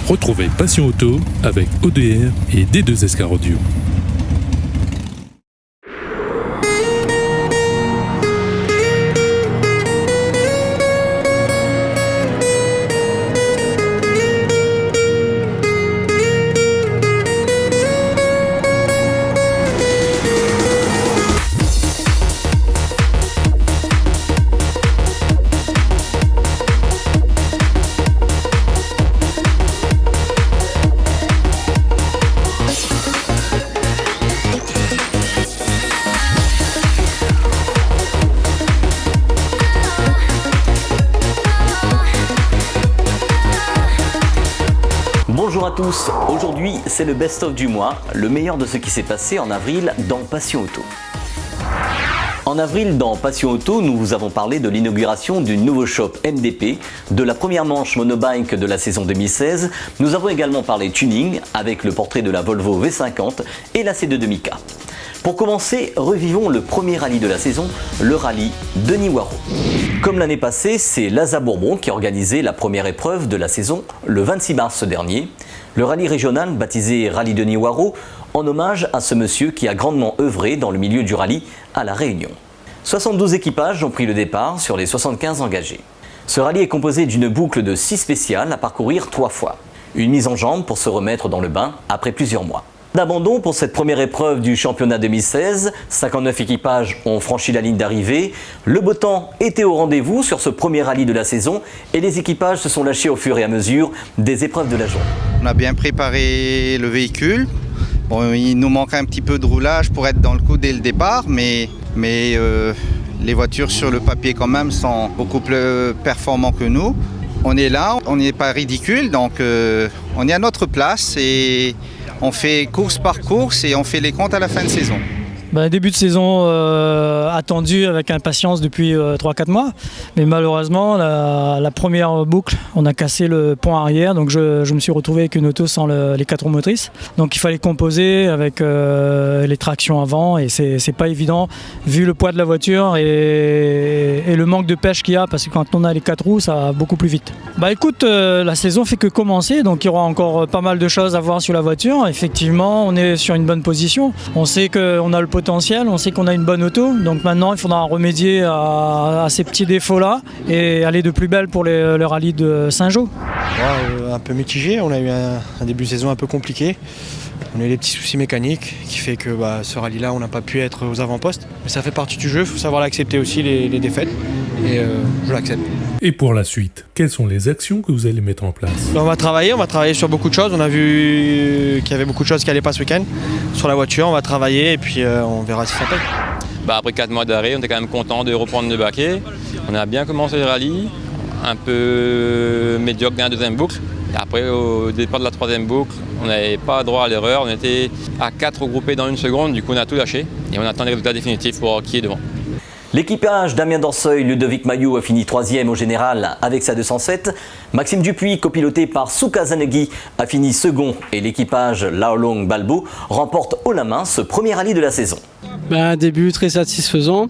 Retrouvez Passion Auto avec ODR et D2SK Radio. Bonjour à tous, aujourd'hui c'est le best-of du mois, le meilleur de ce qui s'est passé en avril dans Passion Auto. En avril, dans Passion Auto, nous vous avons parlé de l'inauguration du nouveau shop MDP, de la première manche monobike de la saison 2016. Nous avons également parlé tuning avec le portrait de la Volvo V50 et la C2 Mika. Pour commencer, revivons le premier rallye de la saison, le rallye Denis-Waro. Comme l'année passée, c'est Laza Bourbon qui a organisé la première épreuve de la saison le 26 mars dernier. Le rallye régional baptisé Rallye Denis-Waro en hommage à ce monsieur qui a grandement œuvré dans le milieu du rallye à La Réunion. 72 équipages ont pris le départ sur les 75 engagés. Ce rallye est composé d'une boucle de 6 spéciales à parcourir 3 fois. Une mise en jambe pour se remettre dans le bain après plusieurs mois. D'abandon pour cette première épreuve du championnat 2016, 59 équipages ont franchi la ligne d'arrivée. Le beau temps était au rendez-vous sur ce premier rallye de la saison et les équipages se sont lâchés au fur et à mesure des épreuves de la journée. On a bien préparé le véhicule. Bon, il nous manque un petit peu de roulage pour être dans le coup dès le départ, mais les voitures sur le papier quand même sont beaucoup plus performantes que nous. On est là, on n'est pas ridicule, donc on est à notre place et on fait course par course et on fait les comptes à la fin de saison. Début de saison attendu avec impatience depuis 3-4 mois, mais malheureusement la première boucle, on a cassé le pont arrière, donc je me suis retrouvé avec une auto sans les 4 roues motrices, donc il fallait composer avec les tractions avant et c'est pas évident vu le poids de la voiture et le manque de pêche qu'il y a, parce que quand on a les 4 roues ça va beaucoup plus vite. Écoute, la saison fait que commencer, donc il y aura encore pas mal de choses à voir sur la voiture. Effectivement, on est sur une bonne position, on sait qu'on a le potentiel, on sait qu'on a une bonne auto, donc maintenant il faudra remédier à ces petits défauts-là et aller de plus belle pour le rallye de Saint-Jean. Un peu mitigé, on a eu un début de saison un peu compliqué. On a eu des petits soucis mécaniques qui fait que ce rallye-là, on n'a pas pu être aux avant-postes. Mais ça fait partie du jeu, il faut savoir l'accepter aussi, les défaites, et je l'accepte. Et pour la suite, quelles sont les actions que vous allez mettre en place ? On va travailler sur beaucoup de choses. On a vu qu'il y avait beaucoup de choses qui n'allaient pas ce week-end sur la voiture. On va travailler et puis on verra si ça paye. Après 4 mois d'arrêt, on était quand même content de reprendre le baquet. On a bien commencé le rallye, un peu médiocre dans la deuxième boucle. Et après, au départ de la troisième boucle, on n'avait pas droit à l'erreur. On était à 4 regroupés dans 1 seconde, du coup on a tout lâché et on attend les résultats définitifs pour voir qui est devant. L'équipage Damien Dorseuil, Ludovic Mayou a fini 3e au général avec sa 207. Maxime Dupuis, copiloté par Souka Zanegui, a fini second et l'équipage Laolong Balbo remporte haut la main ce premier rallye de la saison. Un début très satisfaisant.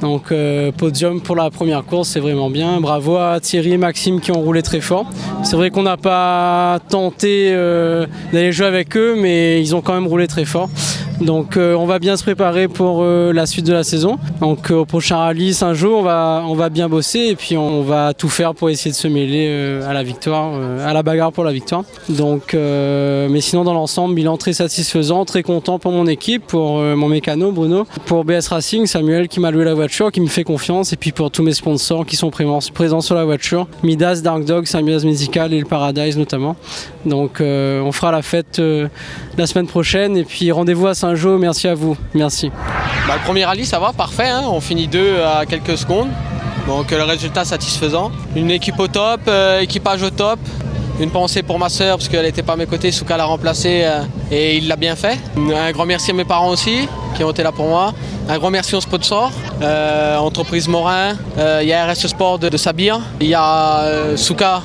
Donc podium pour la première course, c'est vraiment bien. Bravo à Thierry et Maxime qui ont roulé très fort. C'est vrai qu'on n'a pas tenté d'aller jouer avec eux, mais ils ont quand même roulé très fort. Donc on va bien se préparer pour la suite de la saison. Donc au prochain rallye Saint-Jean, on va bien bosser et puis on va tout faire pour essayer de se mêler à la victoire, à la bagarre pour la victoire. Donc mais sinon dans l'ensemble, bilan très satisfaisant, très content pour mon équipe, pour mon mécano Bruno, pour BS Racing, Samuel qui m'a loué la voiture, qui me fait confiance, et puis pour tous mes sponsors qui sont présents sur la voiture, Midas, Dark Dog, Samuel's Medical et le Paradise notamment. Donc on fera la fête la semaine prochaine et puis rendez-vous à Saint-Jean, merci à vous, merci. Le premier rallye ça va, parfait, hein, on finit 2 à quelques secondes, donc le résultat satisfaisant. Une équipe au top, équipage au top. Une pensée pour ma soeur parce qu'elle n'était pas à mes côtés, Souka l'a remplacée et il l'a bien fait. Un grand merci à mes parents aussi qui ont été là pour moi. Un grand merci aux sponsors, entreprise Morin, il y a RS Sport de Sabir, il y a Souka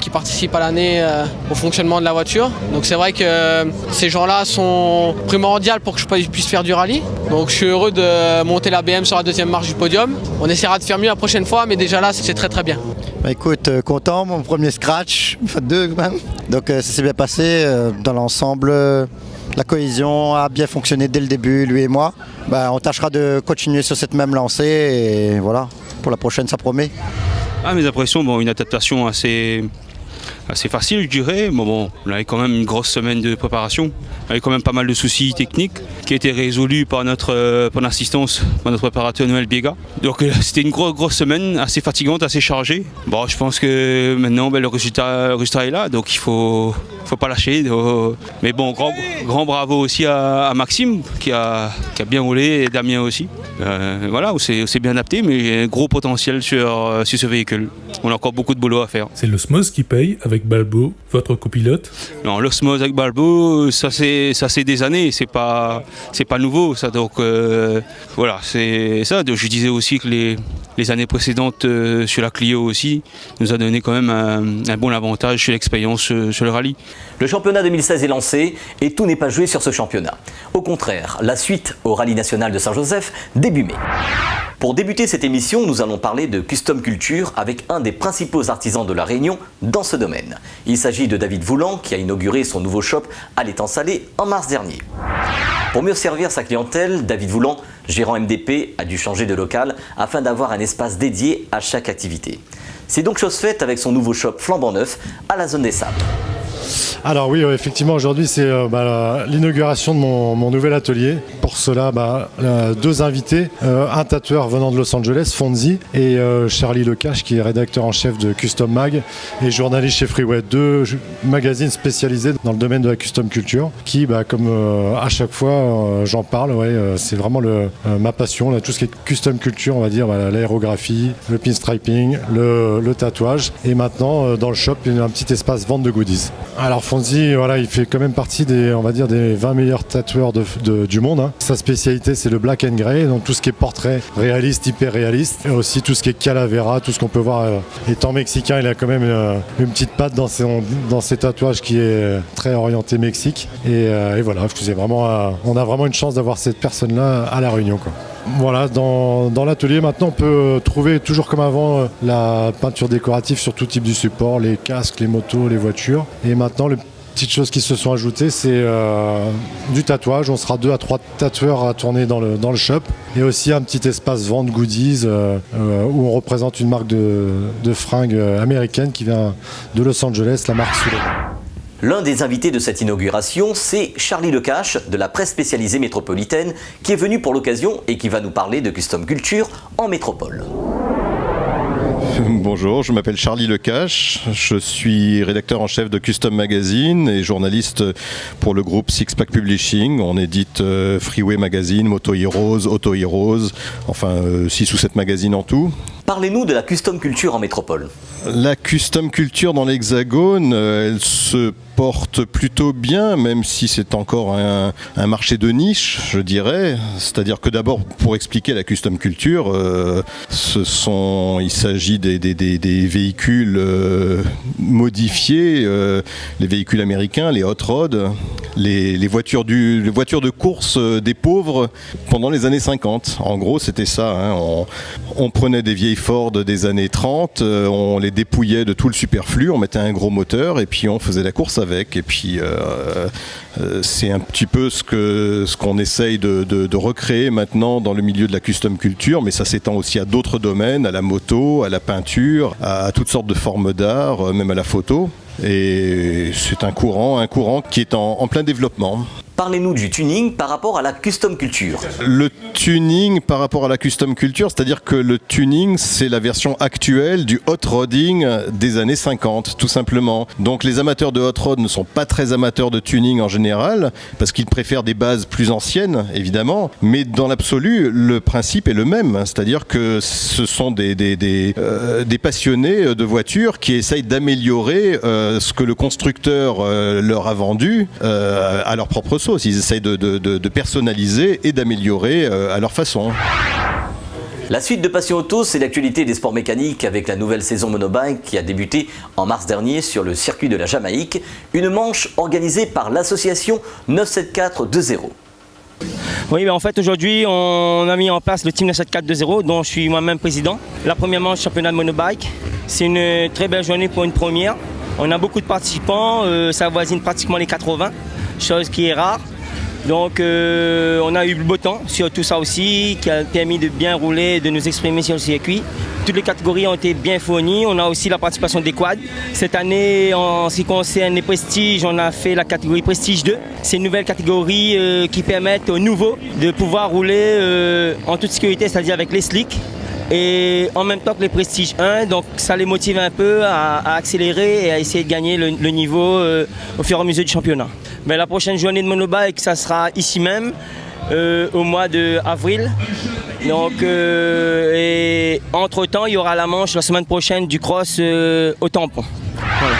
qui participent à l'année au fonctionnement de la voiture. Donc c'est vrai que ces gens-là sont primordiaux pour que je puisse faire du rallye. Donc je suis heureux de monter la BM sur la deuxième marche du podium. On essaiera de faire mieux la prochaine fois, mais déjà là c'est très très bien. Bah écoute, content, mon premier scratch, enfin 2 même. Donc ça s'est bien passé dans l'ensemble. La cohésion a bien fonctionné dès le début, lui et moi. Bah, on tâchera de continuer sur cette même lancée et voilà, pour la prochaine ça promet. Mes impressions, une adaptation assez facile, je dirais. Bon, on avait quand même une grosse semaine de préparation, avec quand même pas mal de soucis techniques qui étaient résolus par notre assistance, par notre préparateur Noël Biega. Donc c'était une grosse semaine, assez fatigante, assez chargée. Bon, je pense que maintenant le résultat est là, donc il faut pas lâcher. Mais bon, grand bravo aussi à Maxime qui a bien roulé, et Damien aussi. Voilà, on s'est bien adapté, mais il y a un gros potentiel sur ce véhicule. On a encore beaucoup de boulot à faire. C'est l'osmose qui paye avec Balbo, votre copilote? Non, l'osmose avec Balbo, ça c'est des années, c'est pas nouveau ça. Donc voilà, c'est ça. Donc, je disais aussi que les années précédentes sur la Clio aussi nous a donné quand même un bon avantage sur l'expérience sur le rallye. Le championnat 2016 est lancé et tout n'est pas joué sur ce championnat. Au contraire, la suite au rallye national de Saint-Joseph début mai. Pour débuter cette émission, nous allons parler de Custom Culture avec un des principaux artisans de la Réunion dans ce domaine. Il s'agit de David Voulant qui a inauguré son nouveau shop à l'Étang Salé en mars dernier. Pour mieux servir sa clientèle, David Voulant, gérant MDP, a dû changer de local afin d'avoir un espace dédié à chaque activité. C'est donc chose faite avec son nouveau shop flambant neuf à la zone des Sables. Alors oui, effectivement, aujourd'hui c'est l'inauguration de mon nouvel atelier. Pour cela, 2 invités, un tatoueur venant de Los Angeles, Fonzi, et Charlie Lecache, qui est rédacteur en chef de Custom Mag et journaliste chez Freeway. 2 magazines spécialisés dans le domaine de la custom culture, qui, comme à chaque fois j'en parle, c'est vraiment ma passion, là, tout ce qui est custom culture, on va dire, l'aérographie, le pinstriping, le tatouage, et maintenant dans le shop, il y a un petit espace vente de goodies. Alors Fonzi, il fait quand même partie des 20 meilleurs tatoueurs du monde. Hein. Sa spécialité, c'est le black and grey, donc tout ce qui est portrait réaliste, hyper réaliste, et aussi tout ce qui est calavera, tout ce qu'on peut voir. Étant mexicain, il a quand même une petite patte dans ses tatouages qui est très orienté Mexique. Et voilà, on a vraiment une chance d'avoir cette personne-là à La Réunion, quoi. Voilà, dans l'atelier maintenant on peut trouver toujours comme avant la peinture décorative sur tout type de support, les casques, les motos, les voitures. Et maintenant les petites choses qui se sont ajoutées, c'est du tatouage. On sera 2 à 3 tatoueurs à tourner dans le shop. Et aussi un petit espace vente goodies où on représente une marque de fringues américaine qui vient de Los Angeles, la marque Sullivan. L'un des invités de cette inauguration, c'est Charlie Lecache de la presse spécialisée métropolitaine qui est venu pour l'occasion et qui va nous parler de custom culture en métropole. Bonjour, je m'appelle Charlie Lecache, je suis rédacteur en chef de Custom Magazine et journaliste pour le groupe Six Pack Publishing. On édite Freeway Magazine, Moto Heroes, Auto Heroes, enfin 6 ou 7 magazines en tout. Parlez-nous de la custom culture en métropole. La custom culture dans l'Hexagone, elle se porte plutôt bien, même si c'est encore un marché de niche, je dirais. C'est-à-dire que d'abord, pour expliquer la custom culture, il s'agit des véhicules modifiés, les véhicules américains, les hot rods, les voitures de course des pauvres pendant les années 50. En gros, c'était ça. Hein. On prenait des vieilles Ford des années 30, on les dépouillait de tout le superflu, on mettait un gros moteur et puis on faisait la course avec. Et puis c'est un petit peu ce qu'on essaye de recréer maintenant dans le milieu de la custom culture, mais ça s'étend aussi à d'autres domaines, à la moto, à la peinture, à toutes sortes de formes d'art, même à la photo. Et c'est un courant qui est en plein développement. Parlez-nous du tuning par rapport à la custom culture. Le tuning par rapport à la custom culture, c'est-à-dire que le tuning, c'est la version actuelle du hot rodding des années 50, tout simplement. Donc les amateurs de hot rod ne sont pas très amateurs de tuning en général, parce qu'ils préfèrent des bases plus anciennes, évidemment. Mais dans l'absolu, le principe est le même. C'est-à-dire que ce sont des passionnés de voitures qui essayent d'améliorer ce que le constructeur leur a vendu à leur propre sauce. Ils essayent de personnaliser et d'améliorer à leur façon. La suite de Passion Auto, c'est l'actualité des sports mécaniques avec la nouvelle saison monobike qui a débuté en mars dernier sur le circuit de la Jamaïque, une manche organisée par l'association 97420. Oui, mais en fait aujourd'hui on a mis en place le team 97420 dont je suis moi-même président. La première manche championnat de monobike, c'est une très belle journée pour une première. On a beaucoup de participants, ça avoisine pratiquement les 80, chose qui est rare. Donc on a eu le beau temps sur tout ça aussi, qui a permis de bien rouler et de nous exprimer sur le circuit. Toutes les catégories ont été bien fournies. On a aussi la participation des quads. Cette année, en ce qui concerne les prestiges, on a fait la catégorie Prestige 2. C'est une nouvelle catégorie qui permet aux nouveaux de pouvoir rouler en toute sécurité, c'est-à-dire avec les slicks. Et en même temps que les Prestige 1, donc ça les motive un peu à accélérer et à essayer de gagner le niveau au fur et à mesure du championnat. Mais la prochaine journée de monobike, ça sera ici même, au mois d'avril. Donc, et entre-temps, il y aura la manche la semaine prochaine du cross au tampon. Voilà.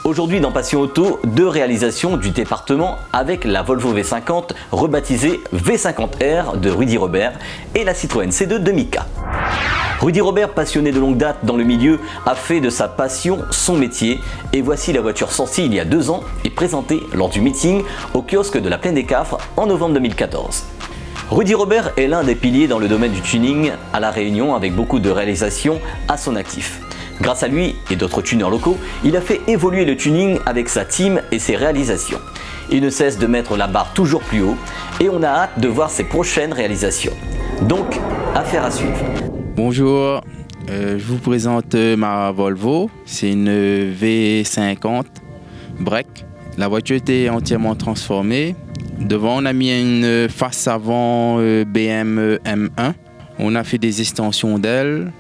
Aujourd'hui dans Passion Auto, 2 réalisations du département avec la Volvo V50 rebaptisée V50R de Rudy Robert et la Citroën C2 de Mika. Rudy Robert, passionné de longue date dans le milieu, a fait de sa passion son métier et voici la voiture sortie il y a 2 ans et présentée lors du meeting au kiosque de la Plaine des Cafres en novembre 2014. Rudy Robert est l'un des piliers dans le domaine du tuning à La Réunion avec beaucoup de réalisations à son actif. Grâce à lui et d'autres tuneurs locaux, il a fait évoluer le tuning avec sa team et ses réalisations. Il ne cesse de mettre la barre toujours plus haut et on a hâte de voir ses prochaines réalisations. Donc, affaire à suivre. Bonjour, je vous présente ma Volvo, c'est une V50 break. La voiture était entièrement transformée. Devant, on a mis une face avant BM M1. On a fait des extensions d'ailes,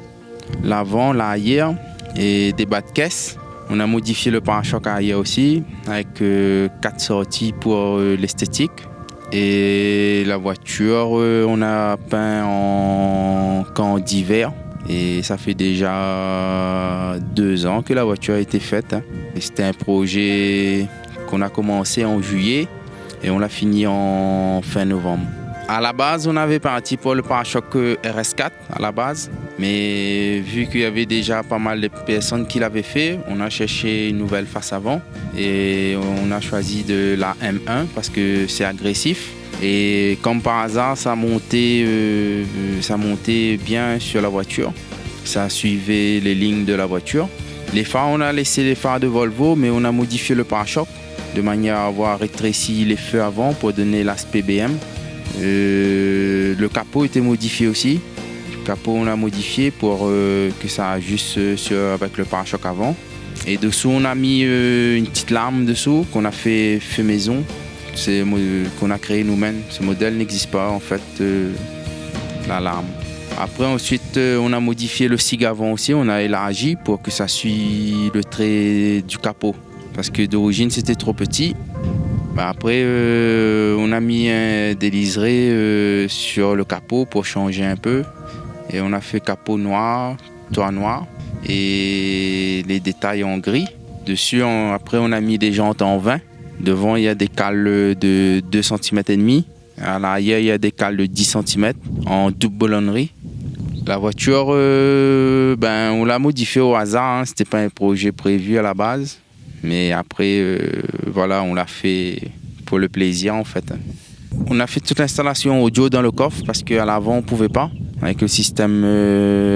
l'avant, l'arrière et des bas de caisse. On a modifié le pare-choc arrière aussi avec 4 sorties pour l'esthétique. Et la voiture, on a peint en camp d'hiver. Et ça fait déjà 2 ans que la voiture a été faite. C'était un projet qu'on a commencé en juillet et on l'a fini en fin novembre. À la base, on avait parti pour le pare-choc RS4 à la base. Mais vu qu'il y avait déjà pas mal de personnes qui l'avaient fait, on a cherché une nouvelle face avant et on a choisi de la M1 parce que c'est agressif. Et comme par hasard, ça montait bien sur la voiture. Ça suivait les lignes de la voiture. Les phares, on a laissé les phares de Volvo, mais on a modifié le pare-choc de manière à avoir rétréci les feux avant pour donner l'aspect BM. Le capot était modifié aussi. Le capot, on l'a modifié pour que ça ajuste avec le pare-choc avant. Et dessous, on a mis une petite lame dessous qu'on a fait maison. Qu'on a créé nous-mêmes. Ce modèle n'existe pas en fait, la lame. Après, ensuite, on a modifié le SIG avant aussi. On a élargi pour que ça suive le trait du capot. Parce que d'origine, c'était trop petit. Après, on a mis des liserés sur le capot pour changer un peu. Et on a fait capot noir, toit noir et les détails en gris. Dessus, après, on a mis des jantes en 20. Devant, il y a des cales de 2,5 cm. À l'arrière, il y a des cales de 10 cm en double boulonnerie. La voiture, on l'a modifiée au hasard. Ce n'était pas un projet prévu à la base. Mais après, voilà, on l'a fait pour le plaisir en fait. On a fait toute l'installation audio dans le coffre parce qu'à l'avant, on ne pouvait pas. Avec le système,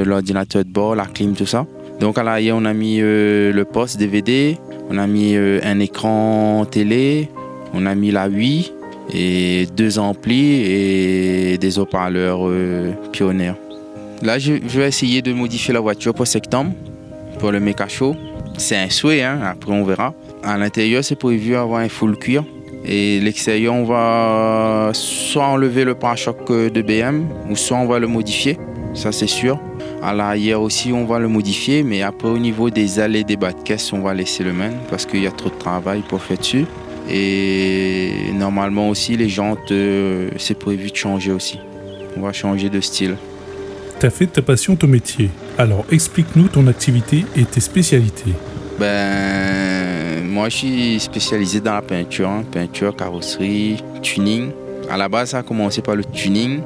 l'ordinateur de bord, la clim, tout ça. Donc à l'arrière, on a mis le poste DVD. On a mis un écran télé. On a mis la Wii et 2 amplis et des haut-parleurs Pioneer. Là, je vais essayer de modifier la voiture pour septembre, pour le méca show. C'est un souhait, hein, après on verra. À l'intérieur, c'est prévu avoir un full cuir. Et l'extérieur, on va soit enlever le pare-choc de BM ou soit on va le modifier, ça c'est sûr. À l'arrière aussi, on va le modifier, mais après au niveau des ailes et des bas de caisse, on va laisser le même parce qu'il y a trop de travail pour faire dessus. Et normalement aussi, les jantes, c'est prévu de changer aussi. On va changer de style. Tu as fait de ta passion ton métier. Alors explique-nous ton activité et tes spécialités. Moi je suis spécialisé dans la peinture, peinture, carrosserie, tuning. À la base, ça a commencé par le tuning.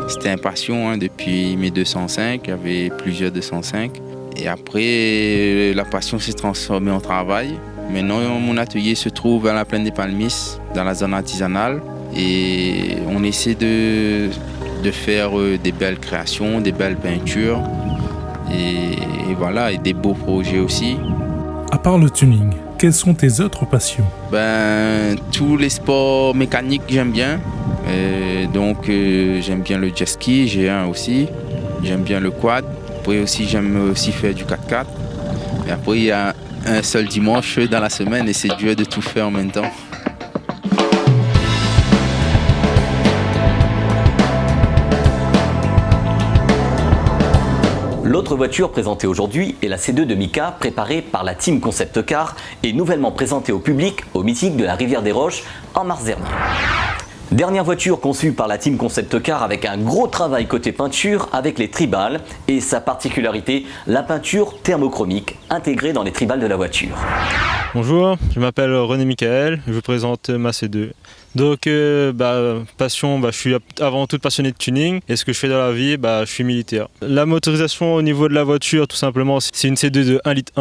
C'était une passion depuis mes 205, il y avait plusieurs 205. Et après, la passion s'est transformée en travail. Maintenant, mon atelier se trouve à la plaine des Palmistes, dans la zone artisanale. Et on essaie de faire des belles créations, des belles peintures. Et voilà, et des beaux projets aussi. À part le tuning, quelles sont tes autres passions? Tous les sports mécaniques, j'aime bien. J'aime bien le jet ski, j'ai un aussi. J'aime bien le quad. Après aussi, j'aime aussi faire du 4x4. Et après, il y a un seul dimanche dans la semaine et c'est dur de tout faire en même temps. L'autre voiture présentée aujourd'hui est la C2 de Mika, préparée par la Team Concept Car et nouvellement présentée au public au meeting de la Rivière des Roches en mars dernier. Dernière voiture conçue par la Team Concept Car avec un gros travail côté peinture avec les tribales et sa particularité, la peinture thermochromique intégrée dans les tribales de la voiture. Bonjour, je m'appelle René Michael, je vous présente ma C2. Donc, passion, je suis avant tout passionné de tuning et ce que je fais dans la vie, je suis militaire. La motorisation au niveau de la voiture, tout simplement, c'est une C2 de 1,1 litre,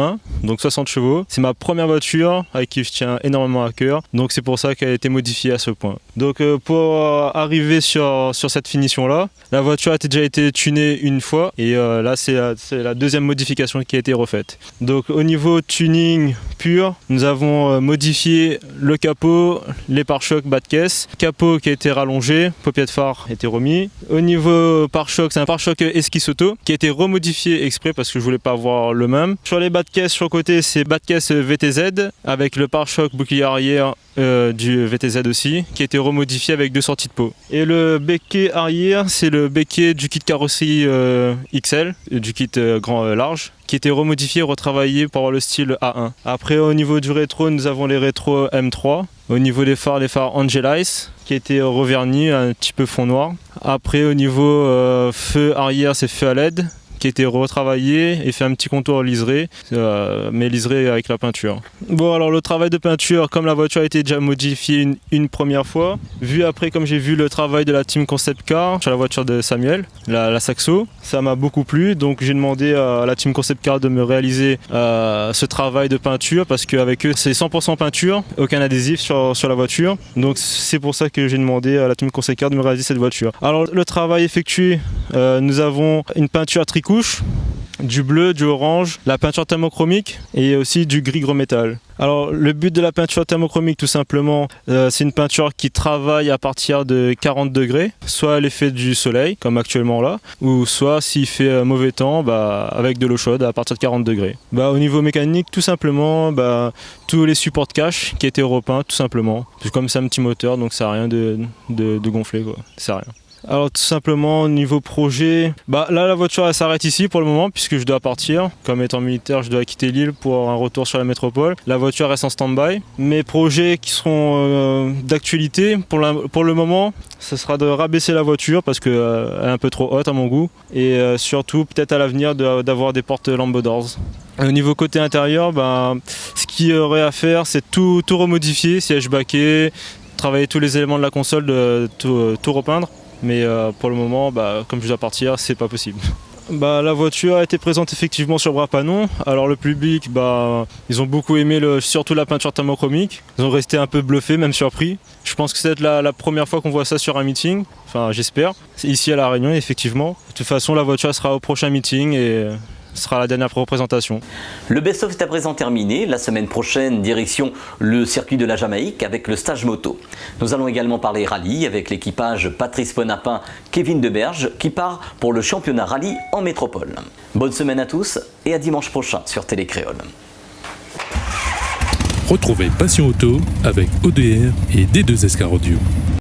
donc 60 chevaux. C'est ma première voiture avec qui je tiens énormément à cœur, donc c'est pour ça qu'elle a été modifiée à ce point. Donc, pour arriver sur cette finition-là, la voiture a déjà été tunée une fois et là, c'est la deuxième modification qui a été refaite. Donc, au niveau tuning pur, nous avons modifié le capot, les pare-chocs bas de caisse, capot qui a été rallongé, paupières de phare a été remis. Au niveau pare-choc, c'est un pare-choc esquisse auto qui a été remodifié exprès parce que je voulais pas avoir le même. Sur les bas de caisse sur le côté, c'est bas de caisse VTZ avec le pare-choc bouclier arrière du VTZ aussi qui a été remodifié avec 2 sorties de pot. Et le béquet arrière, c'est le béquet du kit carrosserie XL, du kit grand large, qui était remodifié, retravaillé pour avoir le style A1. Après, au niveau du rétro, nous avons les rétros M3. Au niveau des phares, les phares Angelize, qui a été revernis, un petit peu fond noir. Après, au niveau feu arrière, c'est feu à LED, qui a été retravaillé et fait un petit contour liseré, mais liseré avec la peinture. Bon, alors le travail de peinture, comme la voiture a été déjà modifiée une première fois, vu après comme j'ai vu le travail de la Team Concept Car sur la voiture de Samuel, la Saxo, ça m'a beaucoup plu, donc j'ai demandé à la Team Concept Car de me réaliser ce travail de peinture parce qu'avec eux c'est 100% peinture, aucun adhésif sur la voiture, donc c'est pour ça que j'ai demandé à la Team Concept Car de me réaliser cette voiture. Alors le travail effectué, nous avons une peinture tricouche, du bleu, du orange, la peinture thermochromique et aussi du gris gros métal. Alors le but de la peinture thermochromique tout simplement, c'est une peinture qui travaille à partir de 40 degrés, soit à l'effet du soleil comme actuellement là, ou soit s'il fait mauvais temps avec de l'eau chaude à partir de 40 degrés. Au niveau mécanique tout simplement, tous les supports de cache qui étaient repeints tout simplement. Comme c'est un petit moteur donc ça sert à rien de gonfler quoi, ça sert à rien. Alors tout simplement au niveau projet, là la voiture elle s'arrête ici pour le moment puisque je dois partir. Comme étant militaire je dois quitter l'île pour un retour sur la métropole. La voiture reste en stand-by. Mes projets qui seront d'actualité pour le moment, ce sera de rabaisser la voiture parce qu'elle est un peu trop haute à mon goût. Et surtout peut-être à l'avenir d'avoir des portes lambeaux d'ors. Au niveau côté intérieur, ce qu'il y aurait à faire c'est tout remodifier, siège baquet, travailler tous les éléments de la console, tout repeindre. Mais pour le moment, comme je dois partir, c'est pas possible. La voiture a été présente effectivement sur Brapanon. Alors le public, ils ont beaucoup aimé surtout la peinture thermochromique. Ils ont resté un peu bluffés, même surpris. Je pense que c'est la première fois qu'on voit ça sur un meeting. Enfin, j'espère. C'est ici à La Réunion, effectivement. De toute façon, la voiture sera au prochain meeting et ce sera la dernière représentation. Le best-of est à présent terminé. La semaine prochaine, direction le circuit de la Jamaïque avec le stage moto. Nous allons également parler rallye avec l'équipage Patrice Bonapin, Kevin Deberge qui part pour le championnat rallye en métropole. Bonne semaine à tous et à dimanche prochain sur Télé Créole. Retrouvez Passion Auto avec ODR et D2SK Radio.